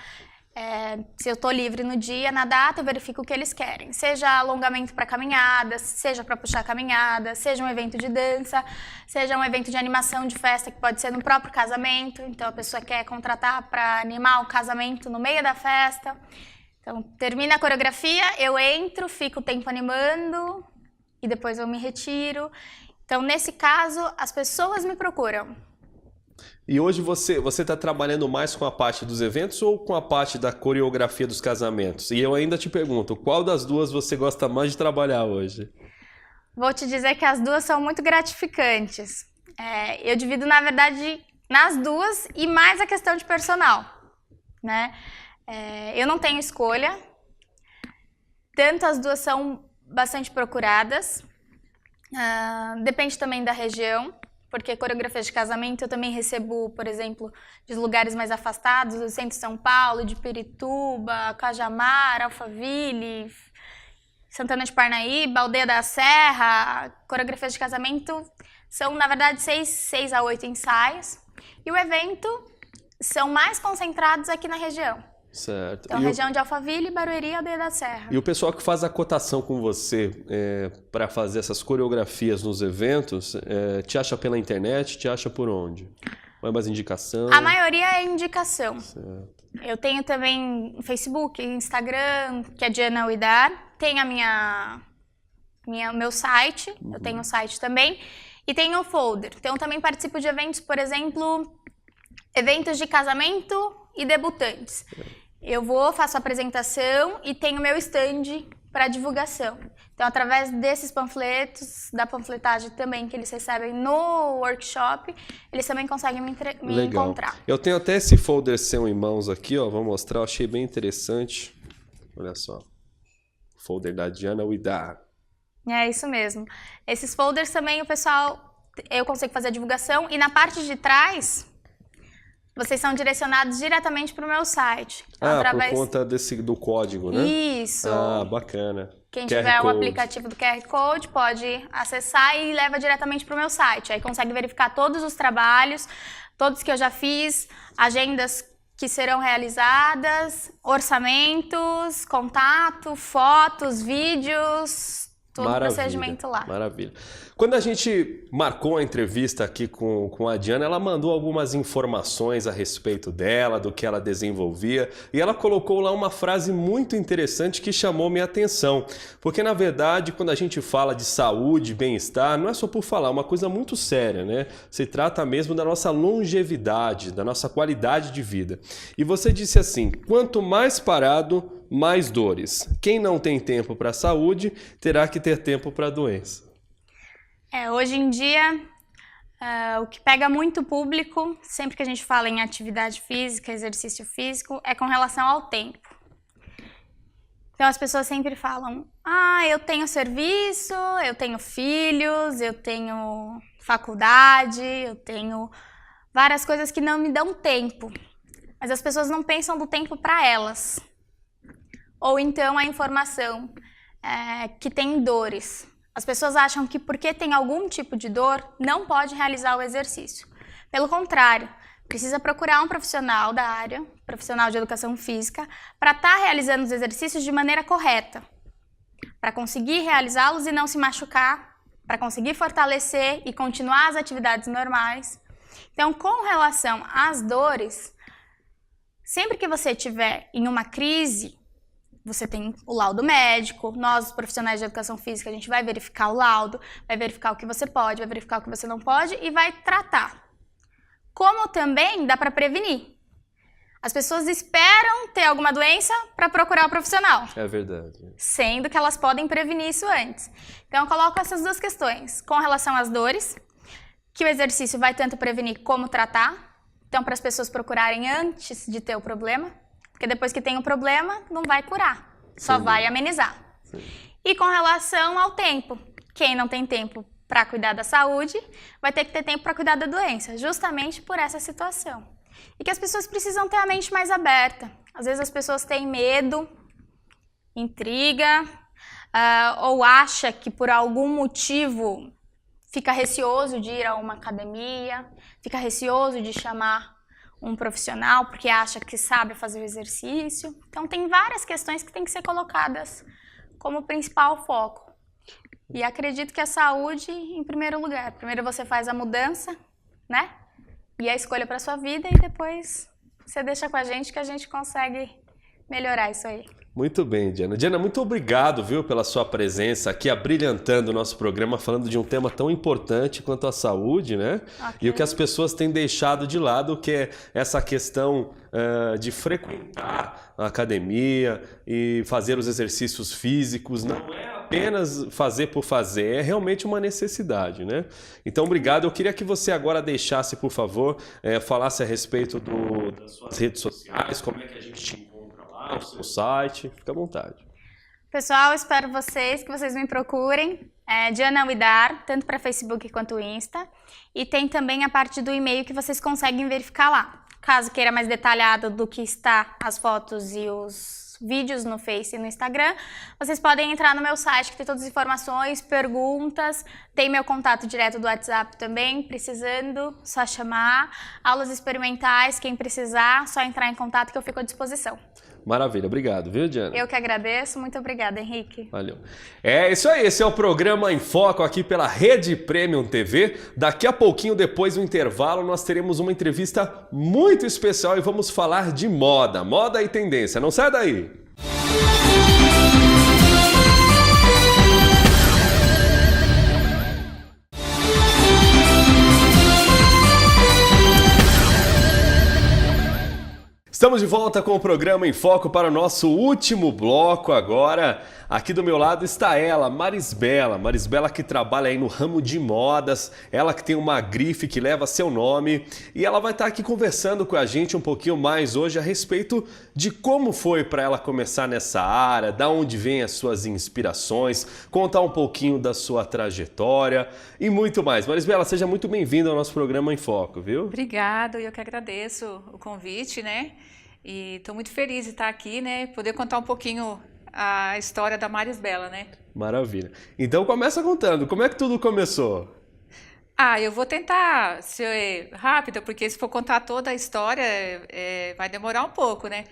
se eu estou livre no dia, na data, eu verifico o que eles querem. Seja alongamento para caminhada, seja para puxar caminhada, seja um evento de dança, seja um evento de animação de festa, que pode ser no próprio casamento. Então a pessoa quer contratar para animar o casamento no meio da festa. Então termina a coreografia, eu entro, fico o tempo animando e depois eu me retiro. Então nesse caso, as pessoas me procuram. E hoje você está trabalhando mais com a parte dos eventos ou com a parte da coreografia dos casamentos? E eu ainda te pergunto, qual das duas você gosta mais de trabalhar hoje? Vou te dizer que as duas são muito gratificantes. Eu divido, na verdade, nas duas e mais a questão de personal, né? Eu não tenho escolha, tanto as duas são bastante procuradas, depende também da região. Porque coreografias de casamento eu também recebo, por exemplo, de lugares mais afastados, do centro de São Paulo, de Pirituba, Cajamar, Alphaville, Santana de Parnaíba, Aldeia da Serra. Coreografias de casamento são, na verdade, 6 a 8 ensaios. E o evento são mais concentrados aqui na região. Certo. Então, região de Alphaville, Barueri e Aldeia da Serra. E o pessoal que faz a cotação com você para fazer essas coreografias nos eventos, te acha pela internet, te acha por onde? Ou é mais indicação? A maioria é indicação. Certo. Eu tenho também Facebook, Instagram, que é Diana Uidar. Tem meu site, eu tenho um site também. E tenho o folder. Então, eu também participo de eventos, por exemplo, eventos de casamento e debutantes. Eu faço a apresentação e tenho meu stand para divulgação. Então, através desses panfletos, da panfletagem também que eles recebem no workshop, eles também conseguem me encontrar. Eu tenho até esse folder seu em mãos aqui, ó, vou mostrar, eu achei bem interessante. Olha só, folder da Diana Uidar. É isso mesmo. Esses folders também eu consigo fazer a divulgação e na parte de trás vocês são direcionados diretamente para o meu site. Por conta do código, né? Isso. Bacana. Quem tiver o aplicativo do QR Code pode acessar e leva diretamente para o meu site. Aí consegue verificar todos os trabalhos, todos que eu já fiz, agendas que serão realizadas, orçamentos, contato, fotos, vídeos, todo o procedimento lá. Maravilha. Quando a gente marcou a entrevista aqui com a Diana, ela mandou algumas informações a respeito dela, do que ela desenvolvia, e ela colocou lá uma frase muito interessante que chamou minha atenção. Porque, na verdade, quando a gente fala de saúde, bem-estar, não é só por falar, é uma coisa muito séria, né? Se trata mesmo da nossa longevidade, da nossa qualidade de vida. E você disse assim, quanto mais parado, mais dores. Quem não tem tempo para a saúde, terá que ter tempo para a doença. Hoje em dia, o que pega muito público, sempre que a gente fala em atividade física, exercício físico, é com relação ao tempo. Então as pessoas sempre falam, eu tenho serviço, eu tenho filhos, eu tenho faculdade, eu tenho várias coisas que não me dão tempo. Mas as pessoas não pensam do tempo para elas. Ou então a informação que tem dores. As pessoas acham que porque tem algum tipo de dor, não pode realizar o exercício. Pelo contrário, precisa procurar um profissional da área, profissional de educação física, para estar realizando os exercícios de maneira correta. Para conseguir realizá-los e não se machucar, para conseguir fortalecer e continuar as atividades normais. Então, com relação às dores, sempre que você estiver em uma crise, você tem o laudo médico, nós, os profissionais de educação física, a gente vai verificar o laudo, vai verificar o que você pode, vai verificar o que você não pode e vai tratar. Como também dá para prevenir. As pessoas esperam ter alguma doença para procurar o profissional. É verdade. Sendo que elas podem prevenir isso antes. Então eu coloco essas duas questões. Com relação às dores, que o exercício vai tanto prevenir como tratar. Então para as pessoas procurarem antes de ter o problema. Porque depois que tem o problema, não vai curar, só vai amenizar. Sim. E com relação ao tempo, quem não tem tempo para cuidar da saúde vai ter que ter tempo para cuidar da doença, justamente por essa situação. E que as pessoas precisam ter a mente mais aberta. Às vezes as pessoas têm medo, intriga, ou acha que por algum motivo fica receoso de ir a uma academia, fica receoso de chamar um profissional porque acha que sabe fazer o exercício. Então tem várias questões que têm que ser colocadas como principal foco. E acredito que a saúde em primeiro lugar. Primeiro você faz a mudança, né? E a escolha para sua vida e depois você deixa com a gente que a gente consegue melhorar isso aí. Muito bem, Diana. Diana, muito obrigado, viu, pela sua presença aqui, abrilhantando o nosso programa, falando de um tema tão importante quanto a saúde, né? Okay. E o que as pessoas têm deixado de lado, que é essa questão de frequentar a academia e fazer os exercícios físicos. Não é apenas fazer por fazer, é realmente uma necessidade, né? Então, obrigado. Eu queria que você agora deixasse, por favor, falasse a respeito das suas redes sociais, como é que a gente te encontra lá, o seu site, fica à vontade. Pessoal, espero que vocês me procurem, Diana Widar, tanto para Facebook quanto Insta, e tem também a parte do e-mail que vocês conseguem verificar lá. Caso queira mais detalhado do que está as fotos e os vídeos no Face e no Instagram, vocês podem entrar no meu site que tem todas as informações, perguntas, tem meu contato direto do WhatsApp também, precisando, só chamar, aulas experimentais, quem precisar, só entrar em contato que eu fico à disposição. Maravilha, obrigado, viu, Diana? Eu que agradeço, muito obrigada, Henrique. Valeu. É isso aí, esse é o programa Em Foco aqui pela Rede Premium TV. Daqui a pouquinho, depois do intervalo, nós teremos uma entrevista muito especial e vamos falar de moda, moda e tendência. Não sai daí! Estamos de volta com o programa Em Foco para o nosso último bloco agora. Aqui do meu lado está ela, Marisbela. Marisbela que trabalha aí no ramo de modas, ela que tem uma grife que leva seu nome e ela vai estar aqui conversando com a gente um pouquinho mais hoje a respeito de como foi para ela começar nessa área, da onde vêm as suas inspirações, contar um pouquinho da sua trajetória e muito mais. Marisbela, seja muito bem-vinda ao nosso programa Em Foco, viu? Obrigado, eu que agradeço o convite, né? E estou muito feliz de estar aqui, né? Poder contar um pouquinho a história da Marisbela, né? Maravilha. Então começa contando, como é que tudo começou? Eu vou tentar ser rápida, porque se for contar toda a história, vai demorar um pouco, né?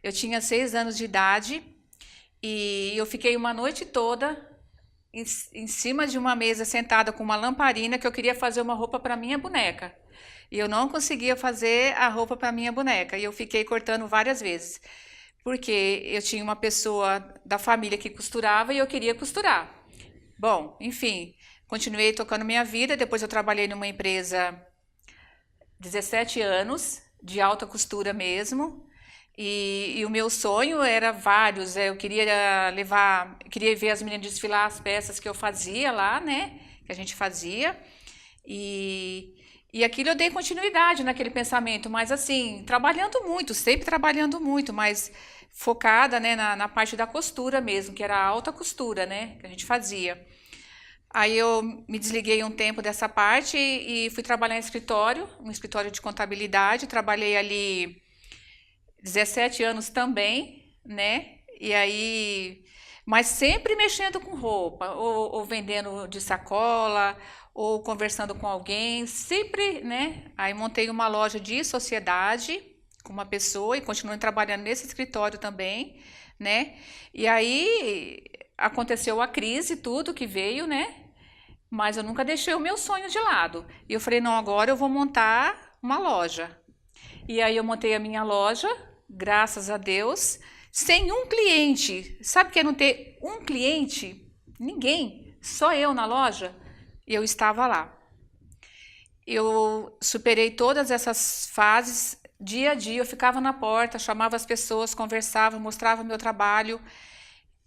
Eu tinha 6 anos de idade e eu fiquei uma noite toda em cima de uma mesa sentada com uma lamparina que eu queria fazer uma roupa para minha boneca. E eu não conseguia fazer a roupa para minha boneca. E eu fiquei cortando várias vezes. Porque eu tinha uma pessoa da família que costurava e eu queria costurar. Bom, enfim, continuei tocando minha vida. Depois eu trabalhei numa empresa 17 anos, de alta costura mesmo. E o meu sonho era vários. Eu queria ver as meninas desfilar as peças que eu fazia lá, né? Que a gente fazia. E aquilo eu dei continuidade naquele pensamento, mas assim, trabalhando muito, sempre trabalhando muito, mas focada, né, na parte da costura mesmo, que era a alta costura, né, que a gente fazia. Aí eu me desliguei um tempo dessa parte e fui trabalhar em escritório, um escritório de contabilidade, trabalhei ali 17 anos também, né, e aí, mas sempre mexendo com roupa, ou vendendo de sacola, ou conversando com alguém, sempre, né? Aí montei uma loja de sociedade com uma pessoa e continuei trabalhando nesse escritório também, né? E aí aconteceu a crise, tudo que veio, né? Mas eu nunca deixei o meu sonho de lado. E eu falei, não, agora eu vou montar uma loja. E aí eu montei a minha loja, graças a Deus, sem um cliente. Sabe o que é não ter um cliente? Ninguém, só eu na loja. E eu estava lá. Eu superei todas essas fases, dia a dia, eu ficava na porta, chamava as pessoas, conversava, mostrava meu trabalho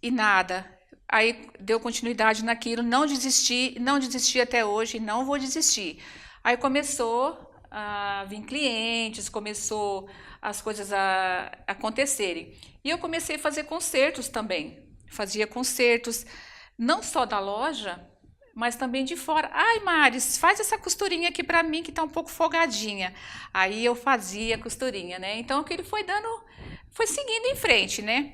e nada. Aí deu continuidade naquilo, não desisti até hoje, não vou desistir. Aí começou a vir clientes, começou as coisas a acontecerem. E eu comecei a fazer concertos também. Fazia concertos, não só da loja, mas também de fora. Ai, Maris, faz essa costurinha aqui para mim que tá um pouco folgadinha. Aí eu fazia a costurinha, né? Então, o que ele foi dando, foi seguindo em frente, né?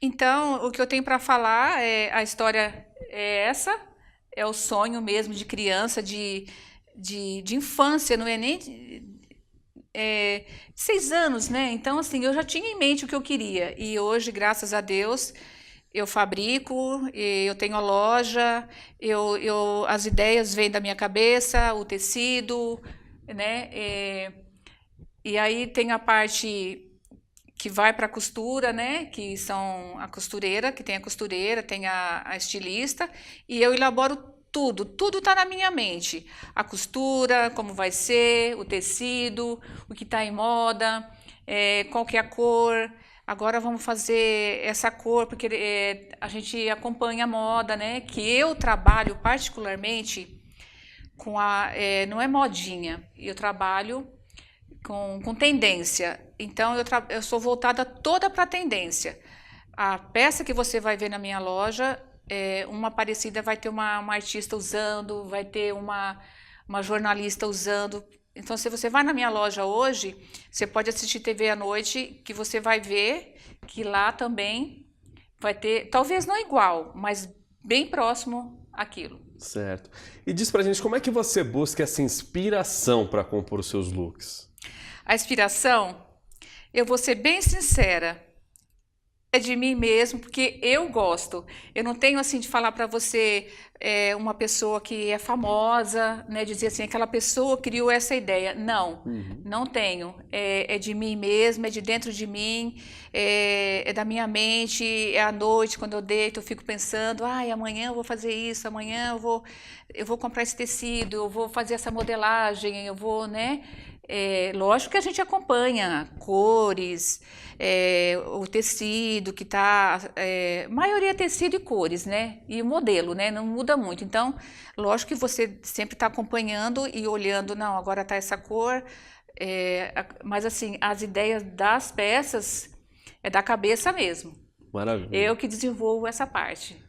Então, o que eu tenho para falar, a história é essa, é o sonho mesmo de criança, de infância, não é nem... 6 anos, né? Então, assim, eu já tinha em mente o que eu queria. E hoje, graças a Deus, eu fabrico, eu tenho a loja, as ideias vêm da minha cabeça, o tecido, né? E aí tem a parte que vai para a costura, né? Que são a costureira, que tem a costureira, tem a estilista, e eu elaboro tudo está na minha mente. A costura, como vai ser, o tecido, o que está em moda, qual que é a cor. Agora vamos fazer essa cor, porque a gente acompanha a moda, né? Que eu trabalho particularmente com não é modinha, eu trabalho com tendência. Então, eu sou voltada toda para tendência. A peça que você vai ver na minha loja, uma parecida vai ter uma artista usando, vai ter uma jornalista usando. Então, se você vai na minha loja hoje, você pode assistir TV à noite, que você vai ver que lá também vai ter, talvez não igual, mas bem próximo àquilo. Certo. E diz pra gente, como é que você busca essa inspiração para compor os seus looks? A inspiração, eu vou ser bem sincera, é de mim mesmo, porque eu gosto. Eu não tenho assim de falar para você uma pessoa que é famosa, né, dizer assim, aquela pessoa criou essa ideia. Não, não tenho. É de mim mesmo, é de dentro de mim, é da minha mente, é à noite, quando eu deito, eu fico pensando, ai, amanhã eu vou fazer isso, amanhã eu vou comprar esse tecido, eu vou fazer essa modelagem, eu vou, né? Lógico que a gente acompanha cores, o tecido que está, maioria é tecido e cores, né? E o modelo, né? Não muda muito. Então, lógico que você sempre está acompanhando e olhando, não, agora está essa cor, mas assim, as ideias das peças é da cabeça mesmo. Maravilha. Eu que desenvolvo essa parte.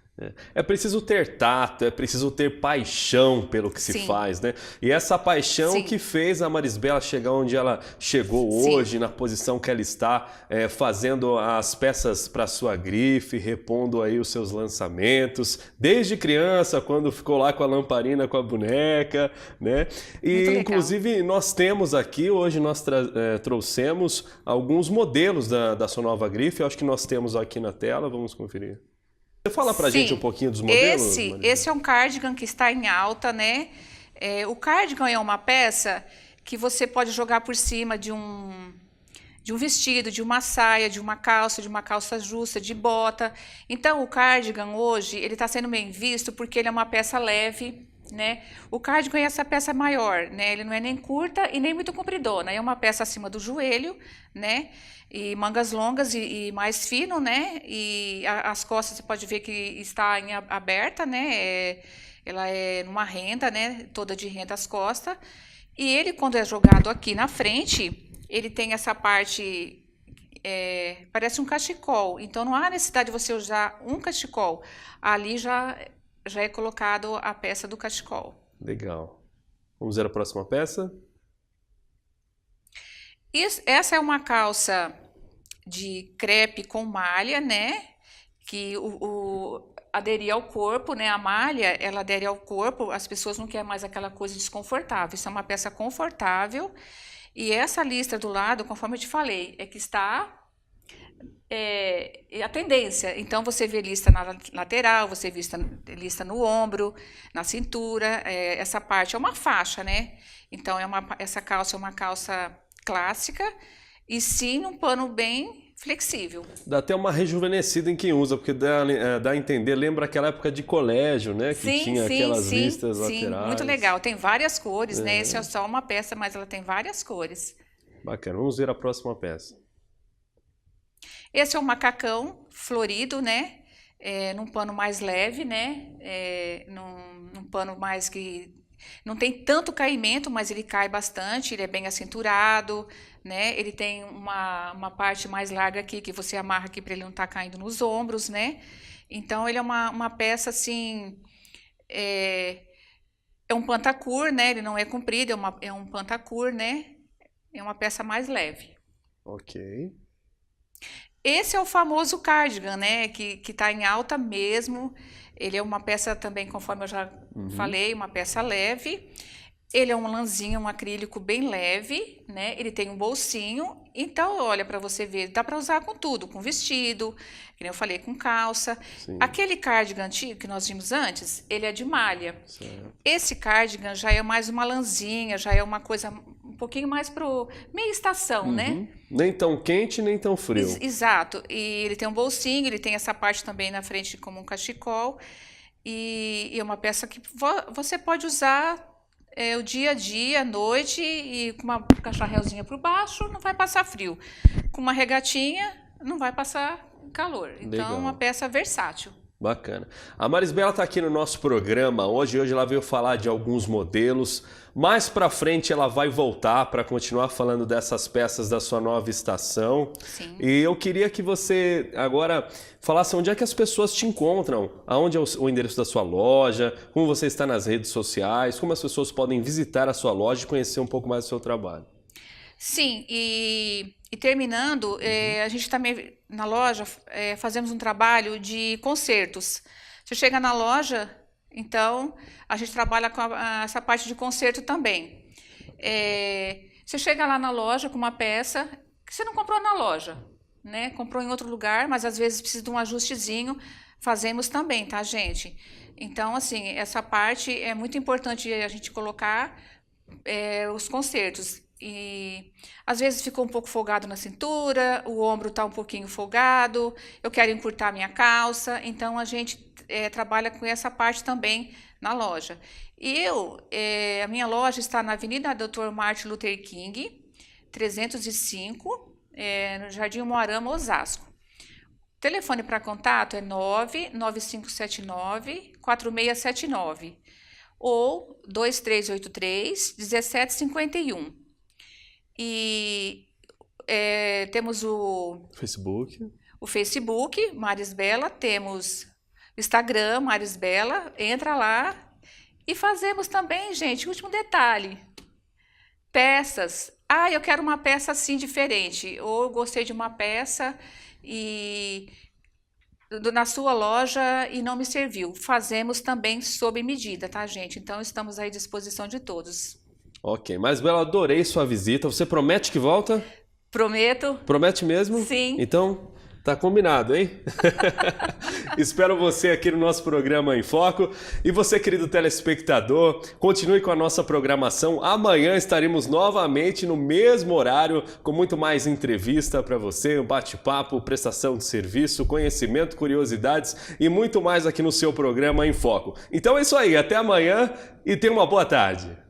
É preciso ter tato, é preciso ter paixão pelo que se Sim. faz, né? E essa paixão Sim. que fez a Marisbela chegar onde ela chegou Sim. hoje, na posição que ela está, fazendo as peças para sua grife, repondo aí os seus lançamentos, desde criança, quando ficou lá com a lamparina, com a boneca, né? E inclusive nós temos aqui, hoje nós trouxemos alguns modelos da sua nova grife, eu acho que nós temos aqui na tela, vamos conferir. Você fala pra gente um pouquinho dos modelos? Esse é um cardigan que está em alta, né? O cardigan é uma peça que você pode jogar por cima de um vestido, de uma saia, de uma calça justa, de bota. Então, o cardigan hoje, ele está sendo bem visto porque ele é uma peça leve, né? O cardigan é essa peça maior, né? Ele não é nem curta e nem muito compridona. É uma peça acima do joelho, né? E mangas longas e mais fino, né? E as costas você pode ver que está aberta, né? Ela é numa renda, né? Toda de renda as costas. E ele, quando é jogado aqui na frente, ele tem essa parte, parece um cachecol. Então, não há necessidade de você usar um cachecol. Ali já é colocado a peça do cachecol. Legal. Vamos ver a próxima peça? Essa é uma calça de crepe com malha, né? Que aderir ao corpo, né? A malha, ela adere ao corpo, as pessoas não querem mais aquela coisa desconfortável. Isso é uma peça confortável. E essa listra do lado, conforme eu te falei, é que está a tendência. Então, você vê lista na lateral, você vê lista no ombro, na cintura. Essa parte é uma faixa, né? Então, essa calça é uma calça clássica e sim num pano bem flexível. Dá até uma rejuvenescida em quem usa, porque dá a entender, lembra aquela época de colégio, né? Que tinha aquelas listas laterais. Sim, muito legal. Tem várias cores, né? Essa é só uma peça, mas ela tem várias cores. Bacana. Vamos ver a próxima peça. Esse é um macacão florido, né? Num pano mais leve, né? Num pano mais que não tem tanto caimento, mas ele cai bastante, ele é bem acinturado, né? Ele tem uma parte mais larga aqui, que você amarra aqui para ele não estar caindo nos ombros, né? Então, ele é uma peça, assim, É um pantacur, né? Ele não é comprido, é um pantacur, né? É uma peça mais leve. Ok. Esse é o famoso cardigan, né? Que tá em alta mesmo. Ele é uma peça também, conforme eu já falei, uma peça leve. Ele é um lãzinho, um acrílico bem leve, né? Ele tem um bolsinho. Então, olha, para você ver, dá para usar com tudo, com vestido, que nem eu falei, com calça. Sim. Aquele cardigan antigo que nós vimos antes, ele é de malha. Certo. Esse cardigan já é mais uma lãzinha, já é uma coisa um pouquinho mais pro meia estação, né? Nem tão quente, nem tão frio. Exato. E ele tem um bolsinho, ele tem essa parte também na frente como um cachecol. E é uma peça que você pode usar o dia a dia, à noite, e com uma cacharelzinha por baixo, não vai passar frio. Com uma regatinha, não vai passar calor. Então, Legal. é uma peça versátil. Bacana. A Marisbela está aqui no nosso programa hoje. Hoje ela veio falar de alguns modelos. Mais para frente ela vai voltar para continuar falando dessas peças da sua nova estação. Sim. E eu queria que você agora falasse onde é que as pessoas te encontram, aonde é o endereço da sua loja, como você está nas redes sociais, como as pessoas podem visitar a sua loja e conhecer um pouco mais do seu trabalho. Sim, e terminando, a gente também, na loja, fazemos um trabalho de concertos. Você chega na loja, então, a gente trabalha com essa parte de concerto também. Você chega lá na loja com uma peça que você não comprou na loja, né? Comprou em outro lugar, mas às vezes precisa de um ajustezinho, fazemos também, tá, gente? Então, assim, essa parte é muito importante a gente colocar os concertos. E às vezes ficou um pouco folgado na cintura, o ombro está um pouquinho folgado, eu quero encurtar minha calça, então a gente trabalha com essa parte também na loja. E a minha loja está na Avenida Dr. Martin Luther King, 305, no Jardim Moarama, Osasco. O telefone para contato é 99579-4679 ou 2383-1751. E temos o Facebook, Marisbela, temos o Instagram, Marisbela, entra lá. E fazemos também, gente, último detalhe, peças. Ah, eu quero uma peça assim diferente, ou eu gostei de uma peça na sua loja e não me serviu. Fazemos também sob medida, tá, gente? Então, estamos à disposição de todos. Ok, Marisbela, adorei sua visita. Você promete que volta? Prometo. Promete mesmo? Sim. Então, tá combinado, hein? Espero você aqui no nosso programa Em Foco. E você, querido telespectador, continue com a nossa programação. Amanhã estaremos novamente no mesmo horário, com muito mais entrevista para você, um bate-papo, prestação de serviço, conhecimento, curiosidades e muito mais aqui no seu programa Em Foco. Então é isso aí, até amanhã e tenha uma boa tarde.